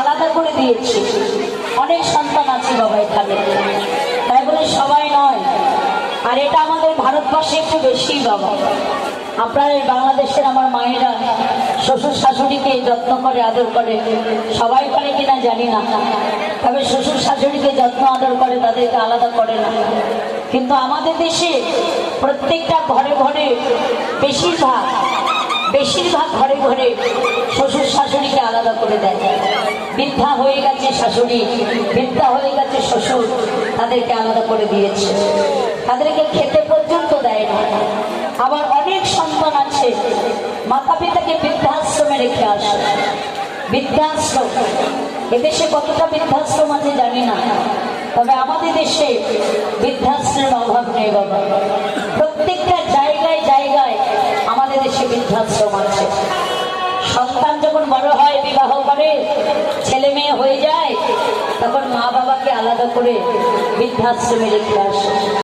আলাদা করে দিয়েছে। অনেক সন্তান আছে বাবা এখানে, তাই বলে সবাই নয়। আর এটা আমাদের ভারতবর্ষে একটু বেশি বাবা। আপনার বাংলাদেশের আমার মায়েরা শ্বশুর শাশুড়িকে যত্ন করে, আদর করে, সবাই করে কিনা জানি না, তবে শ্বশুর শাশুড়িকে যত্ন আদর করে, তাদেরকে আলাদা করে না। কিন্তু আমাদের দেশে প্রত্যেকটা ঘরে ঘরে বেশিরভাগ ঘরে ঘরে শ্বশুর শাশুড়িকে আলাদা করে দেয়। বৃদ্ধা হয়ে গেছে শাশুড়ি, বৃদ্ধা হয়ে গেছে শ্বশুর, তাদেরকে আলাদা করে দিয়েছে, তাদেরকে খেতে পর্যন্ত দেয় না। আবার অনেক সন্তান আছে মাতা পিতাকে বৃদ্ধাশ্রমে রেখে আসে। বৃদ্ধাশ্রম, এদেশে কতটা বৃদ্ধাশ্রম আছে জানি না, তবে আমাদের দেশে বৃদ্ধাশ্রমের অভাব নেই বাবা। প্রত্যেকটা জায়গায় জায়গায় আমাদের দেশে বৃদ্ধাশ্রম আছে। সন্তান যখন বড় হয়, বিবাহ করে, ছেলে মেয়ে হয়ে যায়, তখন মা বাবাকে আলাদা করে বৃদ্ধাশ্রমে রেখে আসে।